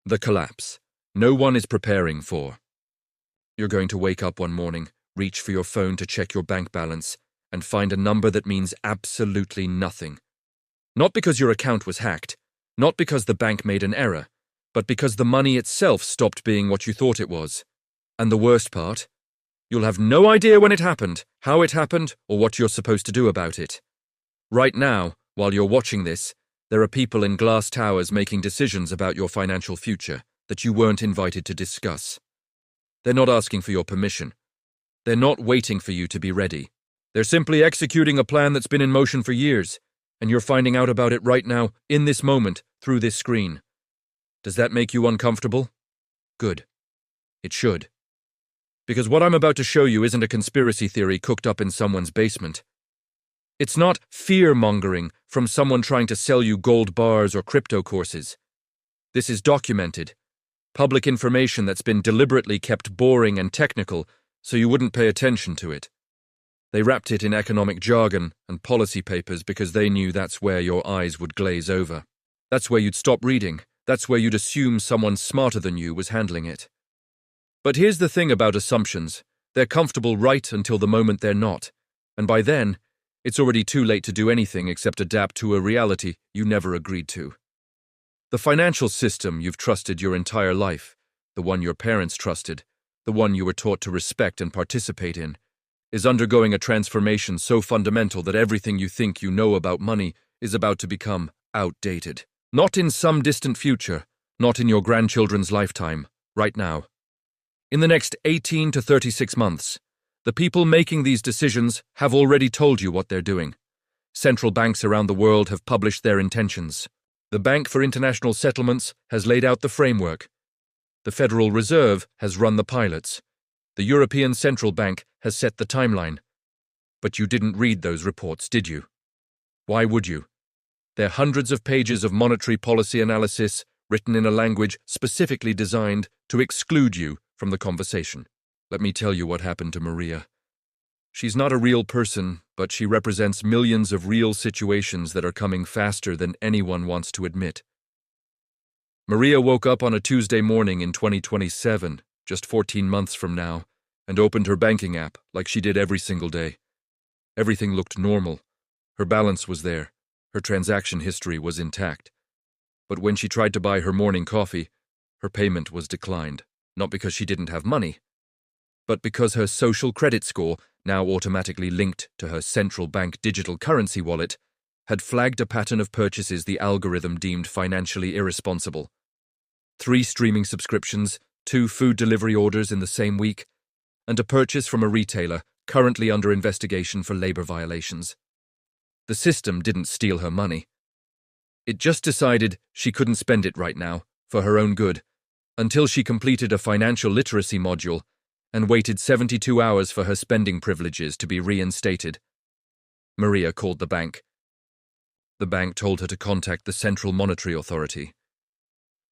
The collapse no one is preparing for. You're going to wake up one morning, reach for your phone to check your bank balance, and find a number that means absolutely nothing. Not because your account was hacked, not because the bank made an error, but because the money itself stopped being what you thought it was. And the worst part? You'll have no idea when it happened, how it happened, or what you're supposed to do about it. Right now, while you're watching this, there are people in glass towers making decisions about your financial future that you weren't invited to discuss. They're not asking for your permission. They're not waiting for you to be ready. They're simply executing a plan that's been in motion for years, and you're finding out about it right now, in this moment, through this screen. Does that make you uncomfortable? Good. It should. Because what I'm about to show you isn't a conspiracy theory cooked up in someone's basement. It's not fear-mongering from someone trying to sell you gold bars or crypto courses. This is documented, public information that's been deliberately kept boring and technical so you wouldn't pay attention to it. They wrapped it in economic jargon and policy papers because they knew that's where your eyes would glaze over. That's where you'd stop reading. That's where you'd assume someone smarter than you was handling it. But here's the thing about assumptions. They're comfortable right until the moment they're not. And by then, it's already too late to do anything except adapt to a reality you never agreed to. The financial system you've trusted your entire life, the one your parents trusted, the one you were taught to respect and participate in, is undergoing a transformation so fundamental that everything you think you know about money is about to become outdated. Not in some distant future, not in your grandchildren's lifetime, right now. In the next 18 to 36 months, the people making these decisions have already told you what they're doing. Central banks around the world have published their intentions. The Bank for International Settlements has laid out the framework. The Federal Reserve has run the pilots. The European Central Bank has set the timeline. But you didn't read those reports, did you? Why would you? They're hundreds of pages of monetary policy analysis written in a language specifically designed to exclude you from the conversation. Let me tell you what happened to Maria. She's not a real person, but she represents millions of real situations that are coming faster than anyone wants to admit. Maria woke up on a Tuesday morning in 2027, just 14 months from now, and opened her banking app like she did every single day. Everything looked normal. Her balance was there. Her transaction history was intact. But when she tried to buy her morning coffee, her payment was declined, not because she didn't have money, but because her social credit score, now automatically linked to her central bank digital currency wallet, had flagged a pattern of purchases the algorithm deemed financially irresponsible. 3 streaming subscriptions, 2 food delivery orders in the same week, and a purchase from a retailer currently under investigation for labor violations. The system didn't steal her money. It just decided she couldn't spend it right now, for her own good, until she completed a financial literacy module and waited 72 hours for her spending privileges to be reinstated. Maria called the bank. The bank told her to contact the Central Monetary Authority.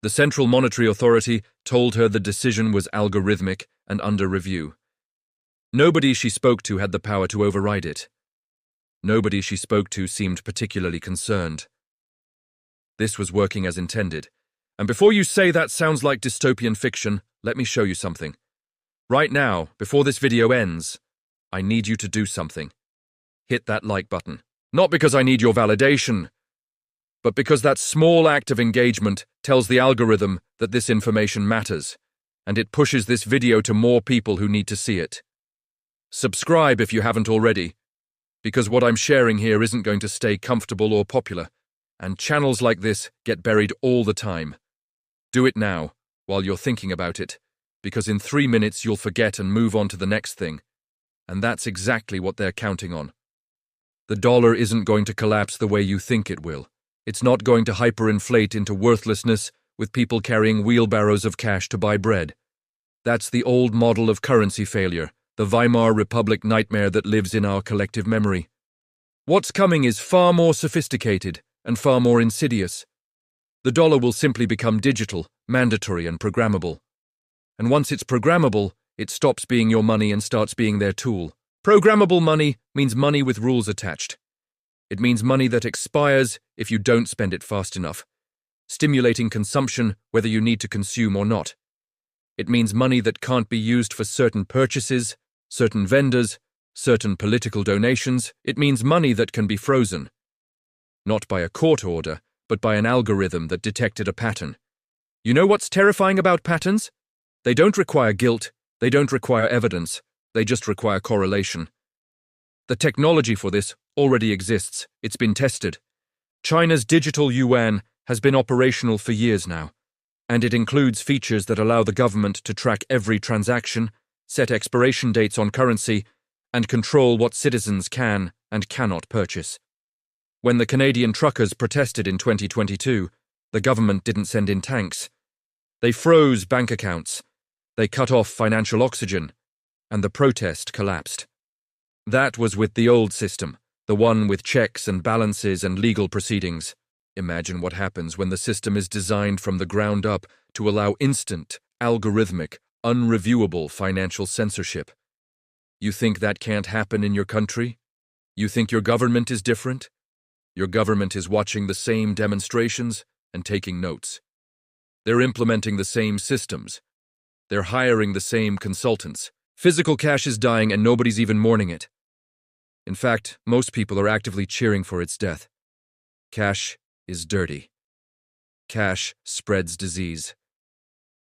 The Central Monetary Authority told her the decision was algorithmic and under review. Nobody she spoke to had the power to override it. Nobody she spoke to seemed particularly concerned. This was working as intended. And before you say that sounds like dystopian fiction, let me show you something. Right now, before this video ends, I need you to do something. Hit that like button. Not because I need your validation, but because that small act of engagement tells the algorithm that this information matters, and it pushes this video to more people who need to see it. Subscribe if you haven't already, because what I'm sharing here isn't going to stay comfortable or popular, and channels like this get buried all the time. Do it now, while you're thinking about it, because in 3 minutes you'll forget and move on to the next thing. And that's exactly what they're counting on. The dollar isn't going to collapse the way you think it will. It's not going to hyperinflate into worthlessness with people carrying wheelbarrows of cash to buy bread. That's the old model of currency failure, the Weimar Republic nightmare that lives in our collective memory. What's coming is far more sophisticated and far more insidious. The dollar will simply become digital, mandatory, and programmable. And once it's programmable, it stops being your money and starts being their tool. Programmable money means money with rules attached. It means money that expires if you don't spend it fast enough. stimulating consumption whether you need to consume or not. It means money that can't be used for certain purchases, certain vendors, certain political donations. It means money that can be frozen. Not by a court order, but by an algorithm that detected a pattern. You know what's terrifying about patterns? They don't require guilt, they don't require evidence, they just require correlation. The technology for this already exists. It's been tested. China's digital yuan has been operational for years now, and it includes features that allow the government to track every transaction, set expiration dates on currency, and control what citizens can and cannot purchase. When the Canadian truckers protested in 2022, the government didn't send in tanks. They froze bank accounts, they cut off financial oxygen, and the protest collapsed. That was with the old system, the one with checks and balances and legal proceedings. Imagine what happens when the system is designed from the ground up to allow instant, algorithmic, unreviewable financial censorship. You think that can't happen in your country? You think your government is different? Your government is watching the same demonstrations and taking notes. They're implementing the same systems. They're hiring the same consultants. Physical cash is dying and nobody's even mourning it. In fact, most people are actively cheering for its death. Cash is dirty. Cash spreads disease.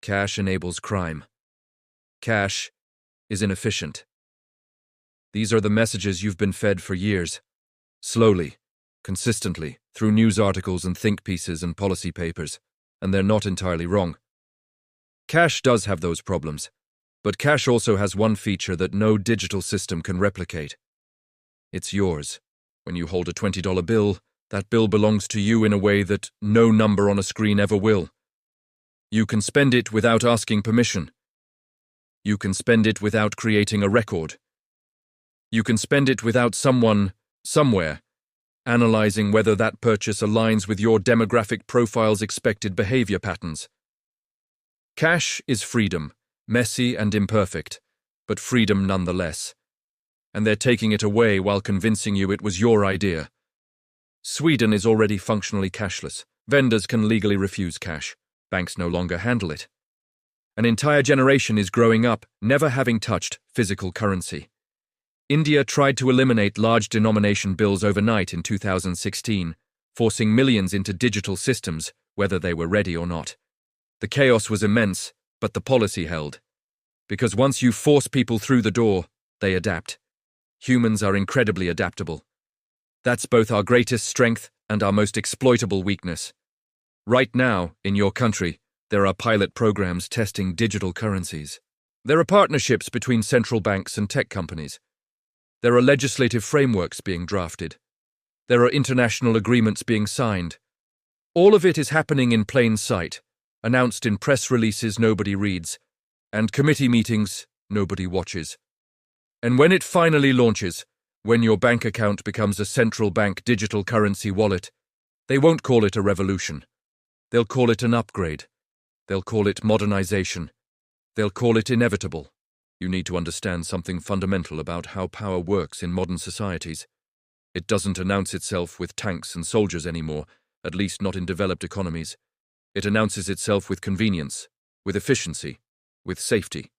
Cash enables crime. Cash is inefficient. These are the messages you've been fed for years. Slowly, consistently, through news articles and think pieces and policy papers, and they're not entirely wrong. Cash does have those problems, but cash also has one feature that no digital system can replicate. It's yours. When you hold a $20 bill, that bill belongs to you in a way that no number on a screen ever will. You can spend it without asking permission. You can spend it without creating a record. You can spend it without someone, somewhere, analyzing whether that purchase aligns with your demographic profile's expected behavior patterns. Cash is freedom, messy and imperfect, but freedom nonetheless. And they're taking it away while convincing you it was your idea. Sweden is already functionally cashless. Vendors can legally refuse cash. Banks no longer handle it. An entire generation is growing up never having touched physical currency. India tried to eliminate large denomination bills overnight in 2016, forcing millions into digital systems, whether they were ready or not. The chaos was immense, but the policy held. Because once you force people through the door, they adapt. Humans are incredibly adaptable. That's both our greatest strength and our most exploitable weakness. Right now, in your country, there are pilot programs testing digital currencies. There are partnerships between central banks and tech companies. There are legislative frameworks being drafted. There are international agreements being signed. All of it is happening in plain sight, announced in press releases nobody reads, and committee meetings nobody watches. And when it finally launches, when your bank account becomes a central bank digital currency wallet, they won't call it a revolution. They'll call it an upgrade. They'll call it modernization. They'll call it inevitable. You need to understand something fundamental about how power works in modern societies. It doesn't announce itself with tanks and soldiers anymore, at least not in developed economies. It announces itself with convenience, with efficiency, with safety.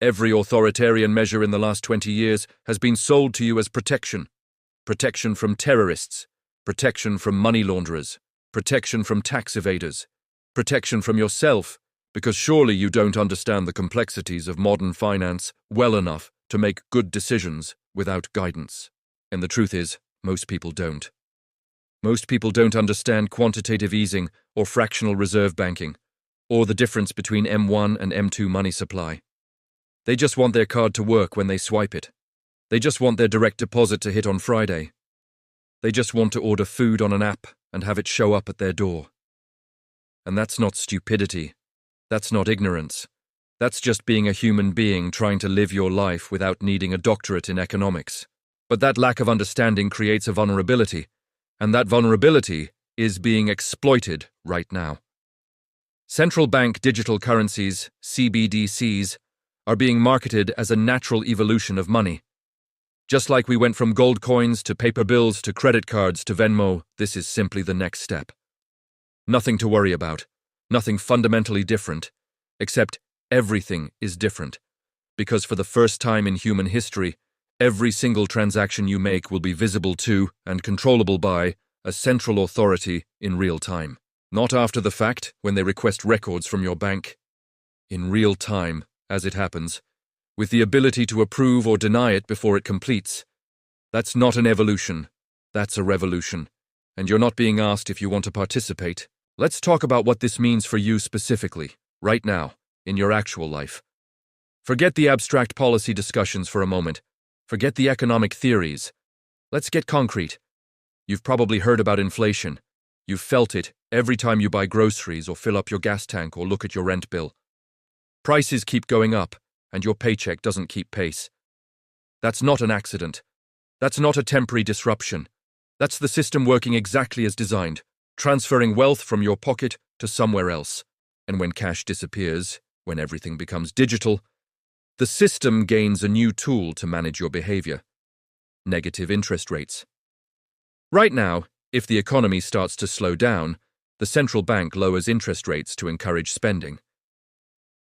Every authoritarian measure in the last 20 years has been sold to you as protection. Protection from terrorists, protection from money launderers, protection from tax evaders, protection from yourself, because surely you don't understand the complexities of modern finance well enough to make good decisions without guidance. And the truth is, most people don't. Most people don't understand quantitative easing or fractional reserve banking, or the difference between M1 and M2 money supply. They just want their card to work when they swipe it. They just want their direct deposit to hit on Friday. They just want to order food on an app and have it show up at their door. And that's not stupidity. That's not ignorance. That's just being a human being trying to live your life without needing a doctorate in economics. But that lack of understanding creates a vulnerability, and that vulnerability is being exploited right now. Central bank digital currencies, CBDCs, are being marketed as a natural evolution of money. Just like we went from gold coins to paper bills to credit cards to Venmo, this is simply the next step. Nothing to worry about. Nothing fundamentally different. Except everything is different. Because for the first time in human history, every single transaction you make will be visible to and controllable by a central authority in real time. Not after the fact, when they request records from your bank. In real time, as it happens, with the ability to approve or deny it before it completes. That's not an evolution. That's a revolution. And you're not being asked if you want to participate. Let's talk about what this means for you specifically, right now, in your actual life. Forget the abstract policy discussions for a moment. Forget the economic theories. Let's get concrete. You've probably heard about inflation. You've felt it every time you buy groceries or fill up your gas tank or look at your rent bill. Prices keep going up, and your paycheck doesn't keep pace. That's not an accident. That's not a temporary disruption. That's the system working exactly as designed, transferring wealth from your pocket to somewhere else. And when cash disappears, when everything becomes digital, the system gains a new tool to manage your behavior: negative interest rates. Right now, if the economy starts to slow down, the central bank lowers interest rates to encourage spending.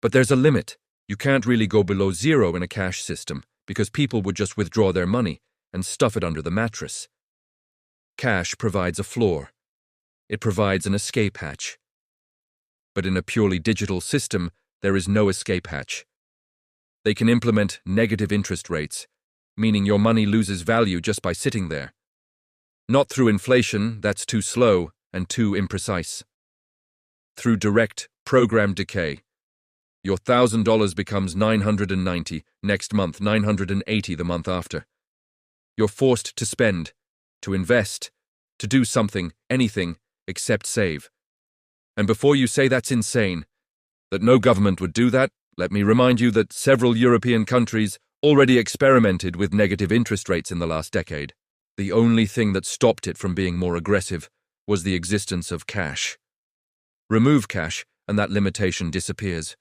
But there's a limit. You can't really go below zero in a cash system because people would just withdraw their money and stuff it under the mattress. Cash provides a floor. It provides an escape hatch. But in a purely digital system, there is no escape hatch. They can implement negative interest rates, meaning your money loses value just by sitting there. Not through inflation, that's too slow and too imprecise. Through direct, programmed decay. Your $1,000 becomes $990, next month $980 the month after. You're forced to spend, to invest, to do something, anything, except save. And before you say that's insane, that no government would do that, let me remind you that several European countries already experimented with negative interest rates in the last decade. The only thing that stopped it from being more aggressive was the existence of cash. Remove cash, and that limitation disappears.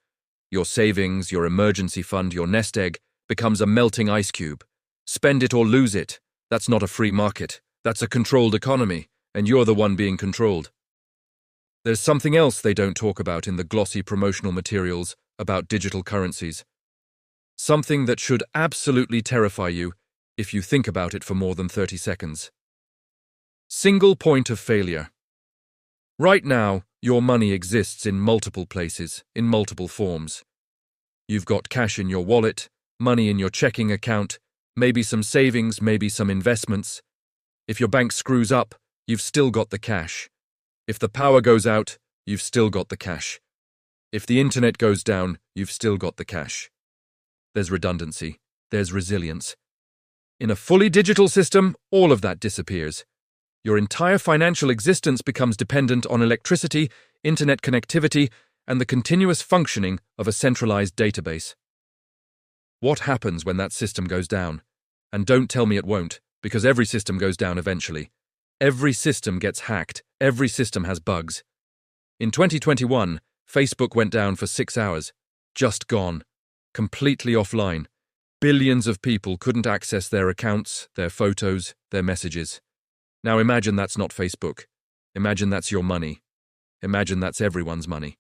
Your savings, your emergency fund, your nest egg becomes a melting ice cube. Spend it or lose it. That's not a free market. That's a controlled economy, and you're the one being controlled. There's something else they don't talk about in the glossy promotional materials about digital currencies. Something that should absolutely terrify you if you think about it for more than 30 seconds. Single point of failure. Right now, your money exists in multiple places, in multiple forms. You've got cash in your wallet, money in your checking account, maybe some savings, maybe some investments. If your bank screws up, you've still got the cash. If the power goes out, you've still got the cash. If the internet goes down, you've still got the cash. There's redundancy. There's resilience. In a fully digital system, all of that disappears. Your entire financial existence becomes dependent on electricity, internet connectivity, and the continuous functioning of a centralized database. What happens when that system goes down? And don't tell me it won't, because every system goes down eventually. Every system gets hacked. Every system has bugs. In 2021, Facebook went down for 6 hours. Just gone. Completely offline. Billions of people couldn't access their accounts, their photos, their messages. Now imagine that's not Facebook. Imagine that's your money. Imagine that's everyone's money.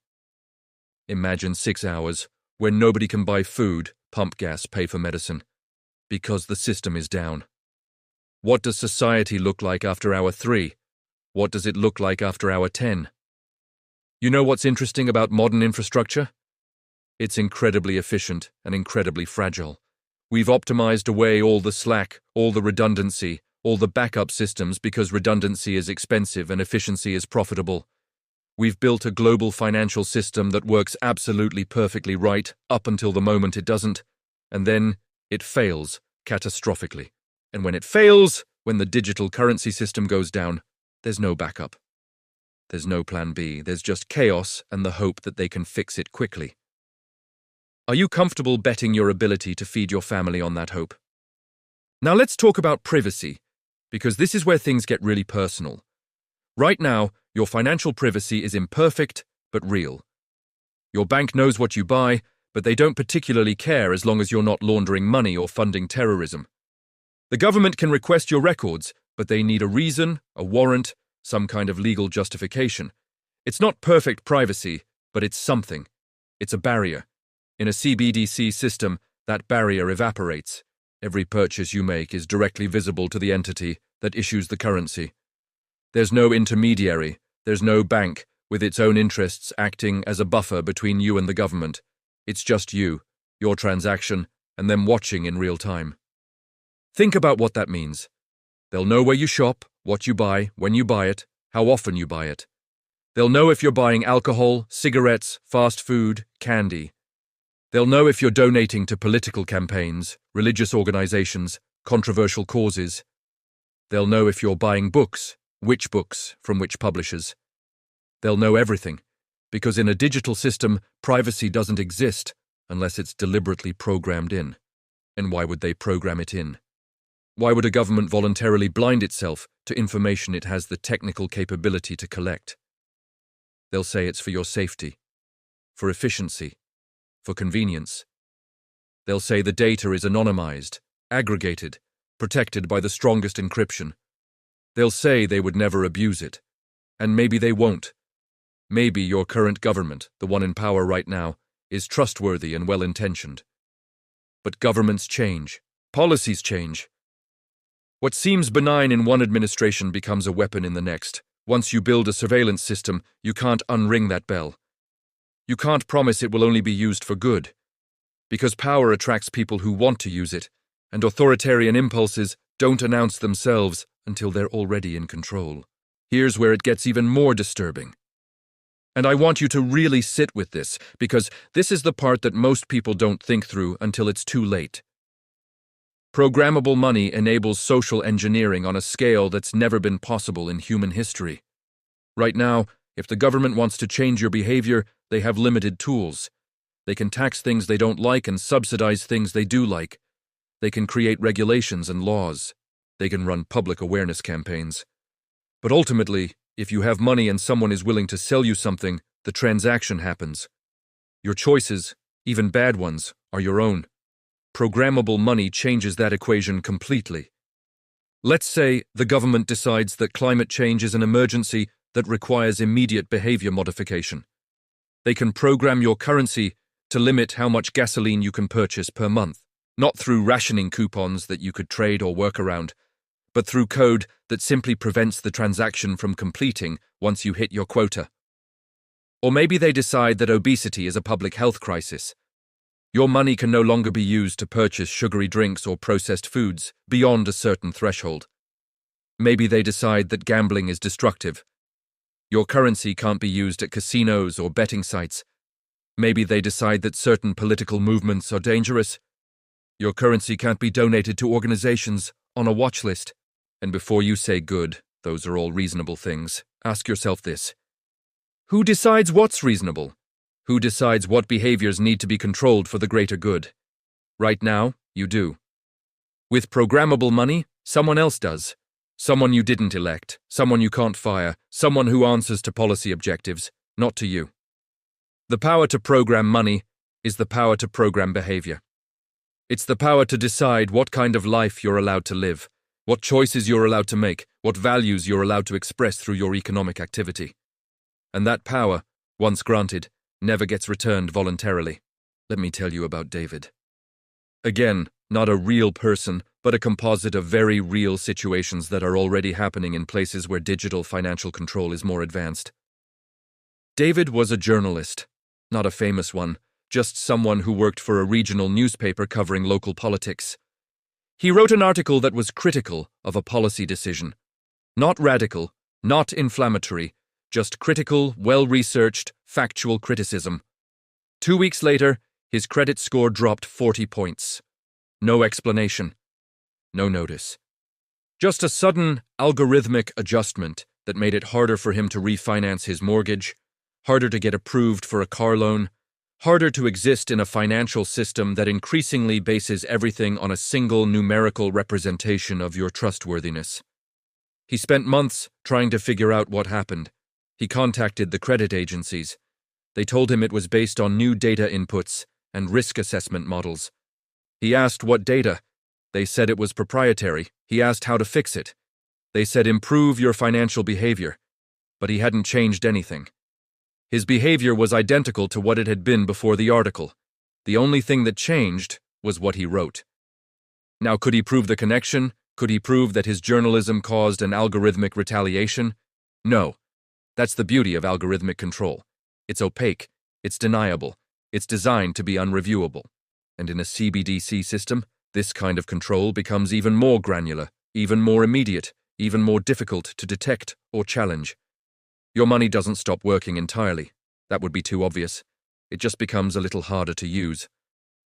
Imagine 6 hours when nobody can buy food, pump gas, pay for medicine, because the system is down. What does society look like after hour 3? What does it look like after hour 10? You know what's interesting about modern infrastructure? It's incredibly efficient and incredibly fragile. We've optimized away all the slack, all the redundancy, all the backup systems because redundancy is expensive and efficiency is profitable. We've built a global financial system that works absolutely perfectly right up until the moment it doesn't, and then it fails catastrophically. And when it fails, when the digital currency system goes down, there's no backup. There's no plan B. There's just chaos and the hope that they can fix it quickly. Are you comfortable betting your ability to feed your family on that hope? Now let's talk about privacy, because this is where things get really personal. Right now, your financial privacy is imperfect, but real. Your bank knows what you buy, but they don't particularly care as long as you're not laundering money or funding terrorism. The government can request your records, but they need a reason, a warrant, some kind of legal justification. It's not perfect privacy, but it's something. It's a barrier. In a CBDC system, that barrier evaporates. Every purchase you make is directly visible to the entity that issues the currency. There's no intermediary, there's no bank with its own interests acting as a buffer between you and the government. It's just you, your transaction, and them watching in real time. Think about what that means. They'll know where you shop, what you buy, when you buy it, how often you buy it. They'll know if you're buying alcohol, cigarettes, fast food, candy. They'll know if you're donating to political campaigns, religious organizations, controversial causes. They'll know if you're buying books, which books, from which publishers. They'll know everything, because in a digital system, privacy doesn't exist unless it's deliberately programmed in. And why would they program it in? Why would a government voluntarily blind itself to information it has the technical capability to collect? They'll say it's for your safety, for efficiency, for convenience. They'll say the data is anonymized, aggregated, protected by the strongest encryption. They'll say they would never abuse it. And maybe they won't. Maybe your current government, the one in power right now, is trustworthy and well-intentioned. But governments change. Policies change. What seems benign in one administration becomes a weapon in the next. Once you build a surveillance system, you can't unring that bell. You can't promise it will only be used for good. Because power attracts people who want to use it, and authoritarian impulses don't announce themselves until they're already in control. Here's where it gets even more disturbing. And I want you to really sit with this, because this is the part that most people don't think through until it's too late. Programmable money enables social engineering on a scale that's never been possible in human history. Right now, if the government wants to change your behavior, they have limited tools. They can tax things they don't like and subsidize things they do like. They can create regulations and laws. They can run public awareness campaigns. But ultimately, if you have money and someone is willing to sell you something, the transaction happens. Your choices, even bad ones, are your own. Programmable money changes that equation completely. Let's say the government decides that climate change is an emergency that requires immediate behavior modification. They can program your currency to limit how much gasoline you can purchase per month, not through rationing coupons that you could trade or work around, but through code that simply prevents the transaction from completing once you hit your quota. Or maybe they decide that obesity is a public health crisis. Your money can no longer be used to purchase sugary drinks or processed foods beyond a certain threshold. Maybe they decide that gambling is destructive. Your currency can't be used at casinos or betting sites. Maybe they decide that certain political movements are dangerous. Your currency can't be donated to organizations on a watch list. And before you say good, those are all reasonable things, ask yourself this. Who decides what's reasonable? Who decides what behaviors need to be controlled for the greater good? Right now, you do. With programmable money, someone else does. Someone you didn't elect, someone you can't fire, someone who answers to policy objectives, not to you. The power to program money is the power to program behavior. It's the power to decide what kind of life you're allowed to live, what choices you're allowed to make, what values you're allowed to express through your economic activity. And that power, once granted, never gets returned voluntarily. Let me tell you about David. Again, not a real person, but a composite of very real situations that are already happening in places where digital financial control is more advanced. David was a journalist, not a famous one, just someone who worked for a regional newspaper covering local politics. He wrote an article that was critical of a policy decision. Not radical, not inflammatory, just critical, well-researched, factual criticism. 2 weeks later, his credit score dropped 40 points. No explanation. No notice. Just a sudden, algorithmic adjustment that made it harder for him to refinance his mortgage, harder to get approved for a car loan, harder to exist in a financial system that increasingly bases everything on a single numerical representation of your trustworthiness. He spent months trying to figure out what happened. He contacted the credit agencies. They told him it was based on new data inputs and risk assessment models. He asked what data. They said it was proprietary. He asked how to fix it. They said improve your financial behavior. But he hadn't changed anything. His behavior was identical to what it had been before the article. The only thing that changed was what he wrote. Now, could he prove the connection? Could he prove that his journalism caused an algorithmic retaliation? No. That's the beauty of algorithmic control. It's opaque, it's deniable, it's designed to be unreviewable. And in a CBDC system, this kind of control becomes even more granular, even more immediate, even more difficult to detect or challenge. Your money doesn't stop working entirely. That would be too obvious. It just becomes a little harder to use,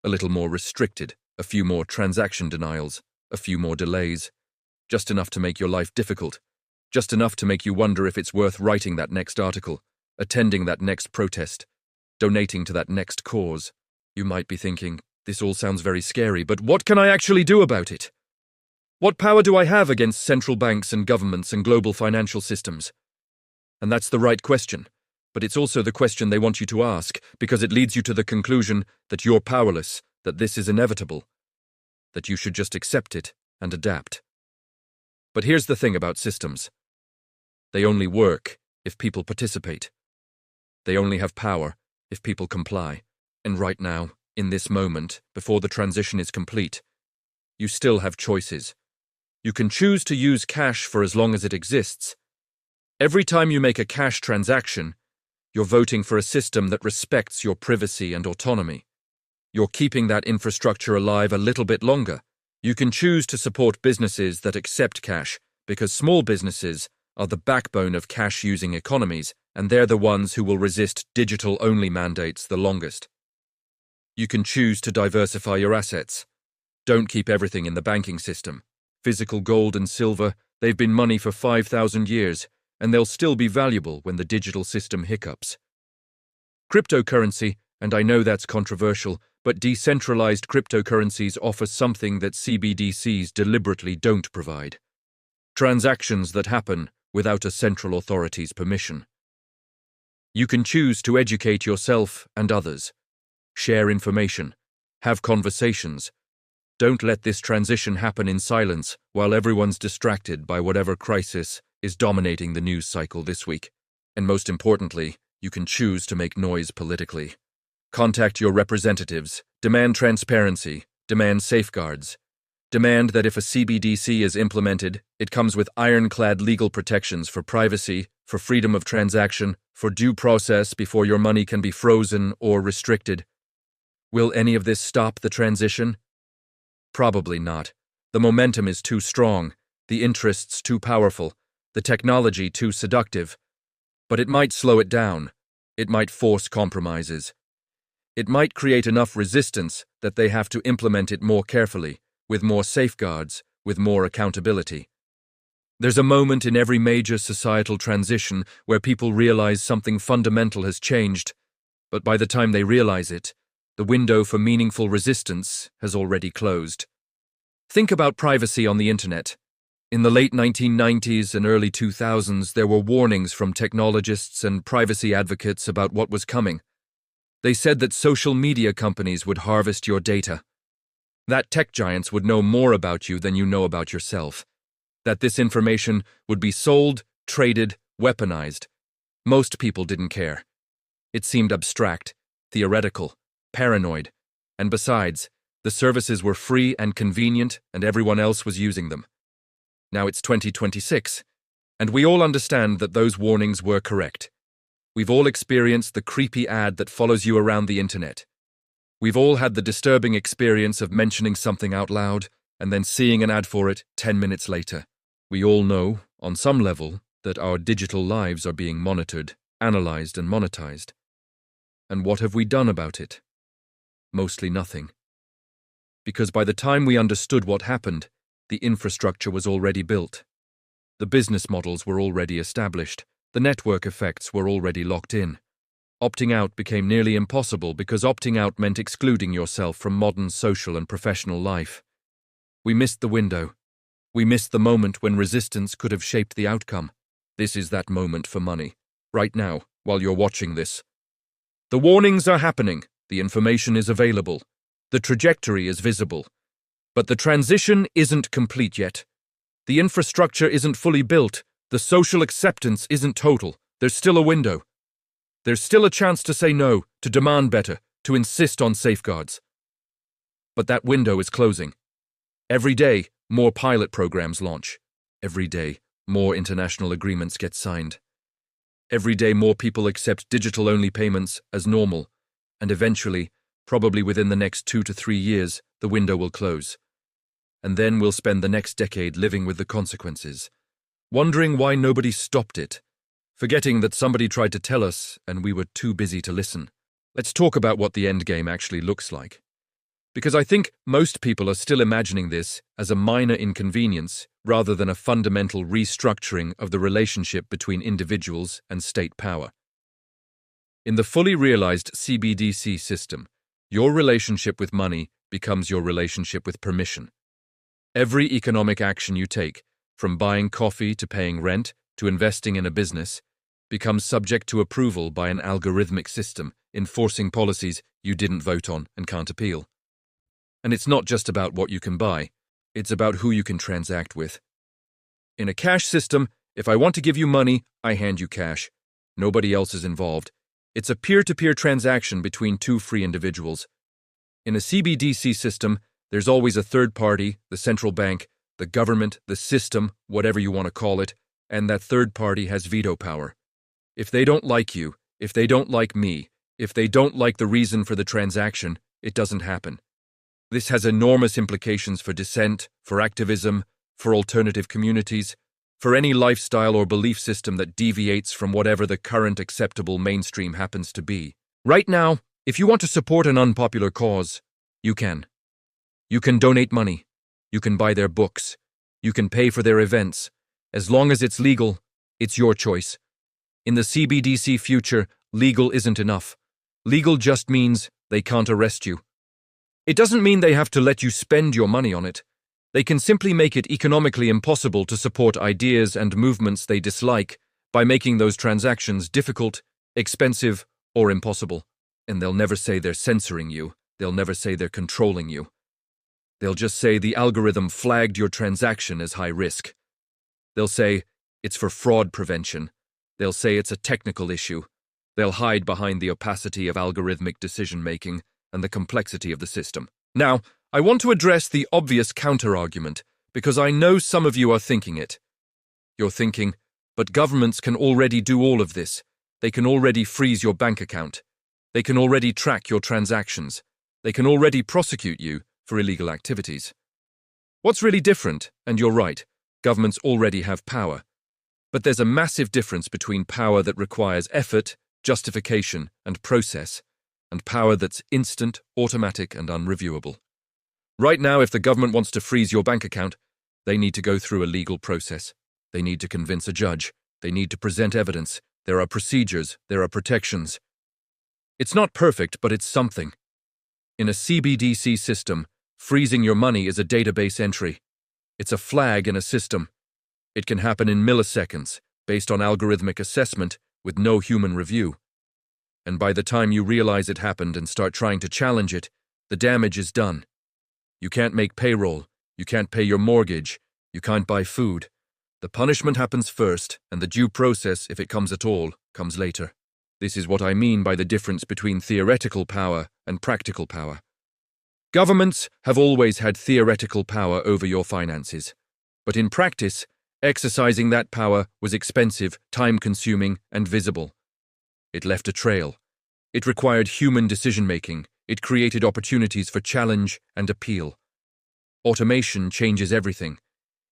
a little more restricted, a few more transaction denials, a few more delays, just enough to make your life difficult, just enough to make you wonder if it's worth writing that next article, attending that next protest, donating to that next cause. You might be thinking, this all sounds very scary, but what can I actually do about it? What power do I have against central banks and governments and global financial systems? And that's the right question, but it's also the question they want you to ask, because it leads you to the conclusion that you're powerless, that this is inevitable, that you should just accept it and adapt. But here's the thing about systems. They only work if people participate. They only have power if people comply. And right now, in this moment, before the transition is complete, you still have choices. You can choose to use cash for as long as it exists. Every time you make a cash transaction, you're voting for a system that respects your privacy and autonomy. You're keeping that infrastructure alive a little bit longer. You can choose to support businesses that accept cash, because small businesses are the backbone of cash-using economies, and they're the ones who will resist digital-only mandates the longest. You can choose to diversify your assets. Don't keep everything in the banking system. Physical gold and silver, they've been money for 5,000 years, and they'll still be valuable when the digital system hiccups. Cryptocurrency, and I know that's controversial, but decentralized cryptocurrencies offer something that CBDCs deliberately don't provide. Transactions that happen without a central authority's permission. You can choose to educate yourself and others. Share information. Have conversations. Don't let this transition happen in silence while everyone's distracted by whatever crisis is dominating the news cycle this week. And most importantly, you can choose to make noise politically. Contact your representatives, demand transparency, demand safeguards. Demand that if a CBDC is implemented, it comes with ironclad legal protections for privacy, for freedom of transaction, for due process before your money can be frozen or restricted. Will any of this stop the transition? Probably not. The momentum is too strong, the interests too powerful, the technology too seductive. But it might slow it down. It might force compromises. It might create enough resistance that they have to implement it more carefully, with more safeguards, with more accountability. There's a moment in every major societal transition where people realize something fundamental has changed, but by the time they realize it, the window for meaningful resistance has already closed. Think about privacy on the internet. In the late 1990s and early 2000s, there were warnings from technologists and privacy advocates about what was coming. They said that social media companies would harvest your data, that tech giants would know more about you than you know about yourself, that this information would be sold, traded, weaponized. Most people didn't care. It seemed abstract, theoretical, paranoid, and besides, the services were free and convenient and everyone else was using them. Now it's 2026, and we all understand that those warnings were correct. We've all experienced the creepy ad that follows you around the internet. We've all had the disturbing experience of mentioning something out loud and then seeing an ad for it 10 minutes later. We all know, on some level, that our digital lives are being monitored, analyzed, and monetized. And what have we done about it? Mostly nothing. Because by the time we understood what happened, the infrastructure was already built. The business models were already established. The network effects were already locked in. Opting out became nearly impossible because opting out meant excluding yourself from modern social and professional life. We missed the window. We missed the moment when resistance could have shaped the outcome. This is that moment for money, right now, while you're watching this. The warnings are happening, the information is available, the trajectory is visible. But the transition isn't complete yet. The infrastructure isn't fully built, the social acceptance isn't total, there's still a window. There's still a chance to say no, to demand better, to insist on safeguards. But that window is closing. Every day, more pilot programs launch. Every day, more international agreements get signed. Every day, more people accept digital-only payments as normal, and eventually, probably within the next 2 to 3 years, the window will close. And then we'll spend the next decade living with the consequences, wondering why nobody stopped it, forgetting that somebody tried to tell us and we were too busy to listen. Let's talk about what the endgame actually looks like. Because I think most people are still imagining this as a minor inconvenience rather than a fundamental restructuring of the relationship between individuals and state power. In the fully realized CBDC system, your relationship with money becomes your relationship with permission. Every economic action you take, from buying coffee to paying rent to investing in a business, becomes subject to approval by an algorithmic system enforcing policies you didn't vote on and can't appeal. And it's not just about what you can buy, it's about who you can transact with. In a cash system, if I want to give you money, I hand you cash. Nobody else is involved. It's a peer-to-peer transaction between two free individuals. In a CBDC system, there's always a third party, the central bank, the government, the system, whatever you want to call it, and that third party has veto power. If they don't like you, if they don't like me, if they don't like the reason for the transaction, it doesn't happen. This has enormous implications for dissent, for activism, for alternative communities, for any lifestyle or belief system that deviates from whatever the current acceptable mainstream happens to be. Right now, if you want to support an unpopular cause, you can. You can donate money. You can buy their books. You can pay for their events. As long as it's legal, it's your choice. In the CBDC future, legal isn't enough. Legal just means they can't arrest you. It doesn't mean they have to let you spend your money on it. They can simply make it economically impossible to support ideas and movements they dislike by making those transactions difficult, expensive, or impossible. And they'll never say they're censoring you. They'll never say they're controlling you. They'll just say the algorithm flagged your transaction as high risk. They'll say it's for fraud prevention. They'll say it's a technical issue. They'll hide behind the opacity of algorithmic decision-making and the complexity of the system. Now, I want to address the obvious counter-argument, because I know some of you are thinking it. You're thinking, but governments can already do all of this. They can already freeze your bank account. They can already track your transactions. They can already prosecute you for illegal activities. What's really different, and you're right, governments already have power. But there's a massive difference between power that requires effort, justification, and process, and power that's instant, automatic, and unreviewable. Right now, if the government wants to freeze your bank account, they need to go through a legal process. They need to convince a judge. They need to present evidence. There are procedures. There are protections. It's not perfect, but it's something. In a CBDC system, freezing your money is a database entry. It's a flag in a system. It can happen in milliseconds, based on algorithmic assessment, with no human review. And by the time you realize it happened and start trying to challenge it, the damage is done. You can't make payroll, you can't pay your mortgage, you can't buy food. The punishment happens first, and the due process, if it comes at all, comes later. This is what I mean by the difference between theoretical power and practical power. Governments have always had theoretical power over your finances, but in practice, exercising that power was expensive, time-consuming, and visible. It left a trail. It required human decision-making. It created opportunities for challenge and appeal. Automation changes everything.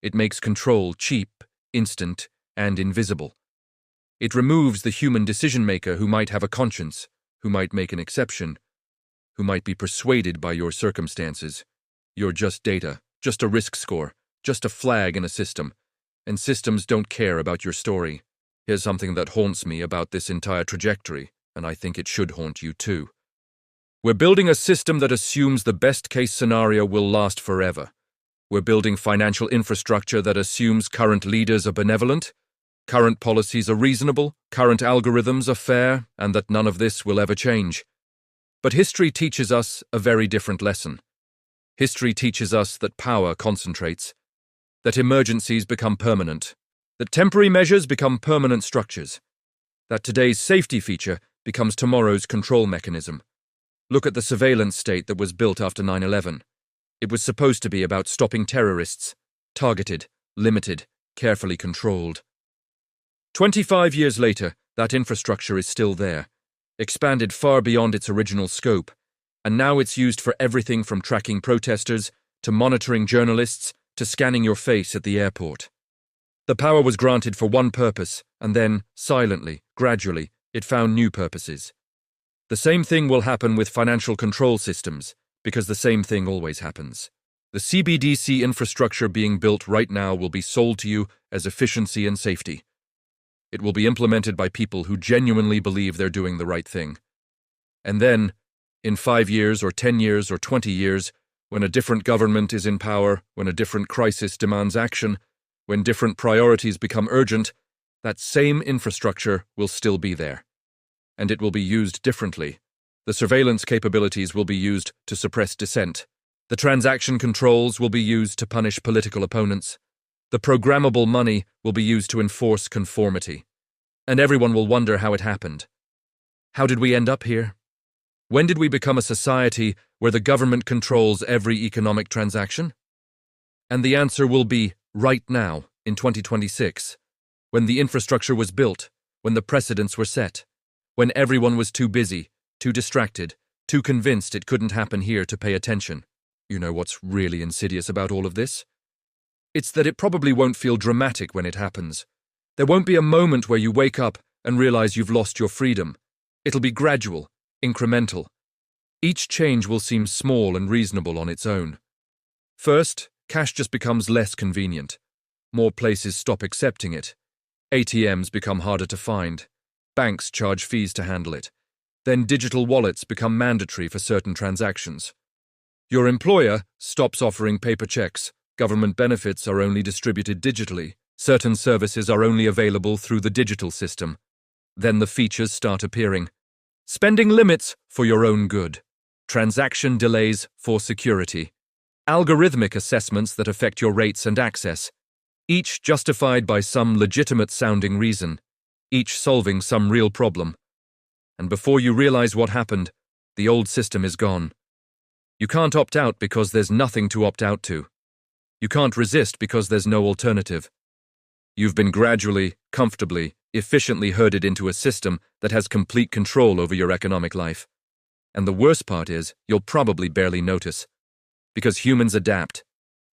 It makes control cheap, instant, and invisible. It removes the human decision-maker who might have a conscience, who might make an exception, who might be persuaded by your circumstances. You're just data, just a risk score, just a flag in a system, and systems don't care about your story. Here's something that haunts me about this entire trajectory, and I think it should haunt you too. We're building a system that assumes the best-case scenario will last forever. We're building financial infrastructure that assumes current leaders are benevolent, current policies are reasonable, current algorithms are fair, and that none of this will ever change. But history teaches us a very different lesson. History teaches us that power concentrates, that emergencies become permanent, that temporary measures become permanent structures, that today's safety feature becomes tomorrow's control mechanism. Look at the surveillance state that was built after 9/11. It was supposed to be about stopping terrorists, targeted, limited, carefully controlled. 25 years later, that infrastructure is still there, expanded far beyond its original scope, and now it's used for everything from tracking protesters to monitoring journalists to scanning your face at the airport. The power was granted for one purpose, and then, silently, gradually, it found new purposes. The same thing will happen with financial control systems, because the same thing always happens. The CBDC infrastructure being built right now will be sold to you as efficiency and safety. It will be implemented by people who genuinely believe they're doing the right thing. And then, in 5 years or 10 years or 20 years, when a different government is in power, when a different crisis demands action, when different priorities become urgent, that same infrastructure will still be there. And it will be used differently. The surveillance capabilities will be used to suppress dissent. The transaction controls will be used to punish political opponents. The programmable money will be used to enforce conformity. And everyone will wonder how it happened. How did we end up here? When did we become a society where the government controls every economic transaction? And the answer will be right now, in 2026, when the infrastructure was built, when the precedents were set, when everyone was too busy, too distracted, too convinced it couldn't happen here to pay attention. You know what's really insidious about all of this? It's that it probably won't feel dramatic when it happens. There won't be a moment where you wake up and realize you've lost your freedom. It'll be gradual, incremental. Each change will seem small and reasonable on its own. First, cash just becomes less convenient. More places stop accepting it. ATMs become harder to find. Banks charge fees to handle it. Then digital wallets become mandatory for certain transactions. Your employer stops offering paper checks. Government benefits are only distributed digitally. Certain services are only available through the digital system. Then the features start appearing. Spending limits for your own good. Transaction delays for security. Algorithmic assessments that affect your rates and access. Each justified by some legitimate-sounding reason. Each solving some real problem. And before you realize what happened, the old system is gone. You can't opt out because there's nothing to opt out to. You can't resist because there's no alternative. You've been gradually, comfortably, efficiently herded into a system that has complete control over your economic life. And the worst part is, you'll probably barely notice. Because humans adapt.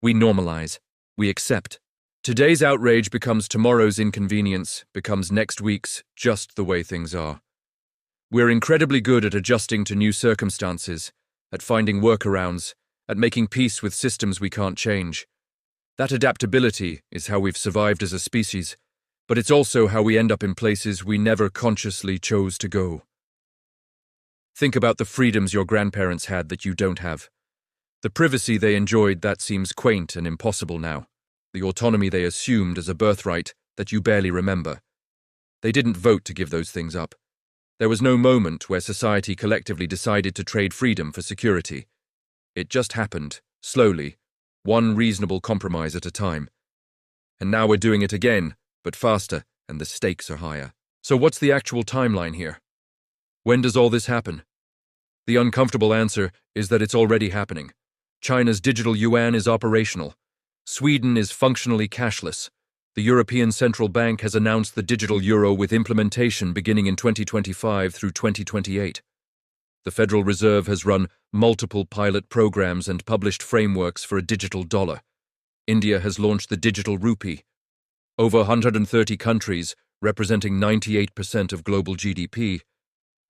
We normalize. We accept. Today's outrage becomes tomorrow's inconvenience, becomes next week's just the way things are. We're incredibly good at adjusting to new circumstances, at finding workarounds, at making peace with systems we can't change. That adaptability is how we've survived as a species, but it's also how we end up in places we never consciously chose to go. Think about the freedoms your grandparents had that you don't have. The privacy they enjoyed that seems quaint and impossible now. The autonomy they assumed as a birthright that you barely remember. They didn't vote to give those things up. There was no moment where society collectively decided to trade freedom for security. It just happened, slowly, one reasonable compromise at a time. And now we're doing it again, but faster, and the stakes are higher. So what's the actual timeline here? When does all this happen? The uncomfortable answer is that it's already happening. China's digital yuan is operational. Sweden is functionally cashless. The European Central Bank has announced the digital euro with implementation beginning in 2025 through 2028. The Federal Reserve has run multiple pilot programs and published frameworks for a digital dollar. India has launched the digital rupee. Over 130 countries, representing 98% of global GDP,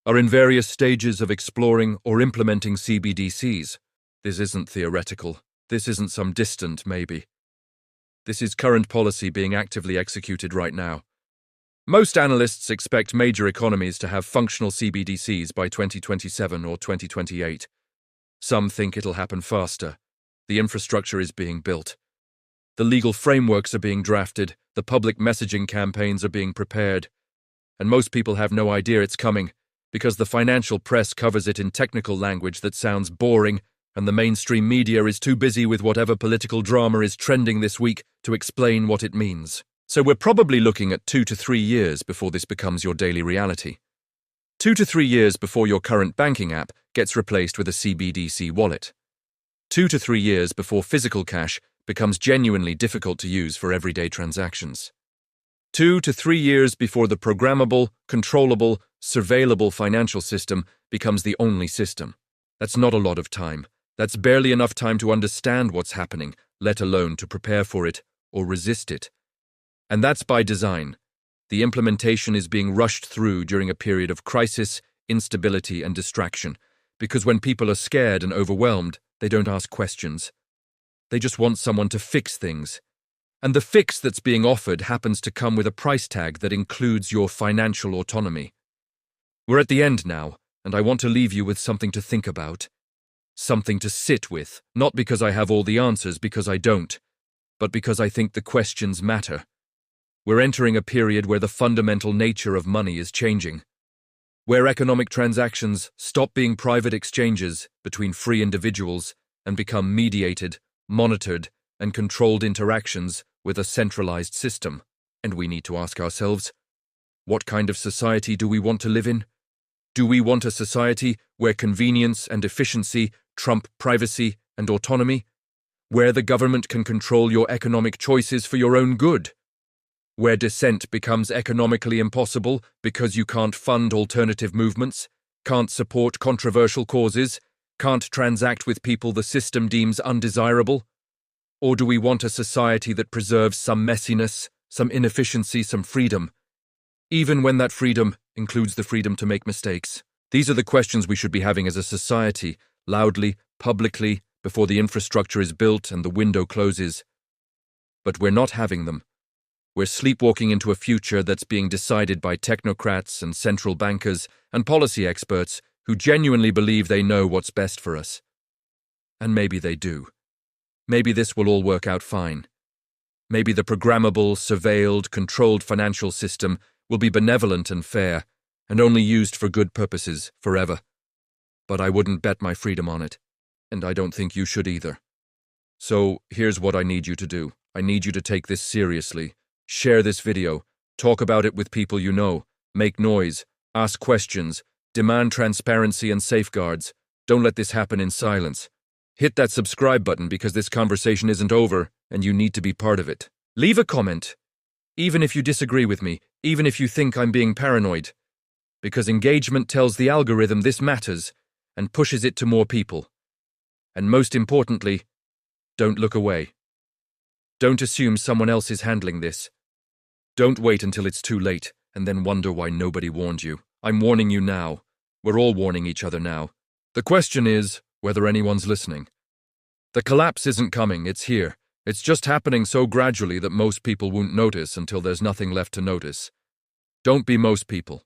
are in various stages of exploring or implementing CBDCs. This isn't theoretical. This isn't some distant maybe. This is current policy being actively executed right now. Most analysts expect major economies to have functional CBDCs by 2027 or 2028. Some think it'll happen faster. The infrastructure is being built. The legal frameworks are being drafted, the public messaging campaigns are being prepared, and most people have no idea it's coming because the financial press covers it in technical language that sounds boring, and the mainstream media is too busy with whatever political drama is trending this week to explain what it means. So we're probably looking at 2 to 3 years before this becomes your daily reality. 2 to 3 years before your current banking app gets replaced with a CBDC wallet. 2 to 3 years before physical cash becomes genuinely difficult to use for everyday transactions. 2 to 3 years before the programmable, controllable, surveillable financial system becomes the only system. That's not a lot of time. That's barely enough time to understand what's happening, let alone to prepare for it or resist it. And that's by design. The implementation is being rushed through during a period of crisis, instability, and distraction, because when people are scared and overwhelmed, they don't ask questions. They just want someone to fix things. And the fix that's being offered happens to come with a price tag that includes your financial autonomy. We're at the end now, and I want to leave you with something to think about. Something to sit with, not because I have all the answers, because I don't, but because I think the questions matter. We're entering a period where the fundamental nature of money is changing, where economic transactions stop being private exchanges between free individuals and become mediated, monitored, and controlled interactions with a centralized system. And we need to ask ourselves, what kind of society do we want to live in? Do we want a society where convenience and efficiency trump privacy and autonomy? Where the government can control your economic choices for your own good? Where dissent becomes economically impossible because you can't fund alternative movements, can't support controversial causes, can't transact with people the system deems undesirable? Or do we want a society that preserves some messiness, some inefficiency, some freedom, even when that freedom includes the freedom to make mistakes? These are the questions we should be having as a society, loudly, publicly, before the infrastructure is built and the window closes. But we're not having them. We're sleepwalking into a future that's being decided by technocrats and central bankers and policy experts who genuinely believe they know what's best for us. And maybe they do. Maybe this will all work out fine. Maybe the programmable, surveilled, controlled financial system will be benevolent and fair, and only used for good purposes forever. But I wouldn't bet my freedom on it, and I don't think you should either. So here's what I need you to do. I need you to take this seriously. Share this video, talk about it with people you know, make noise, ask questions, demand transparency and safeguards. Don't let this happen in silence. Hit that subscribe button because this conversation isn't over and you need to be part of it. Leave a comment, even if you disagree with me, even if you think I'm being paranoid, because engagement tells the algorithm this matters and pushes it to more people. And most importantly, don't look away. Don't assume someone else is handling this. Don't wait until it's too late and then wonder why nobody warned you. I'm warning you now. We're all warning each other now. The question is whether anyone's listening. The collapse isn't coming, it's here. It's just happening so gradually that most people won't notice until there's nothing left to notice. Don't be most people.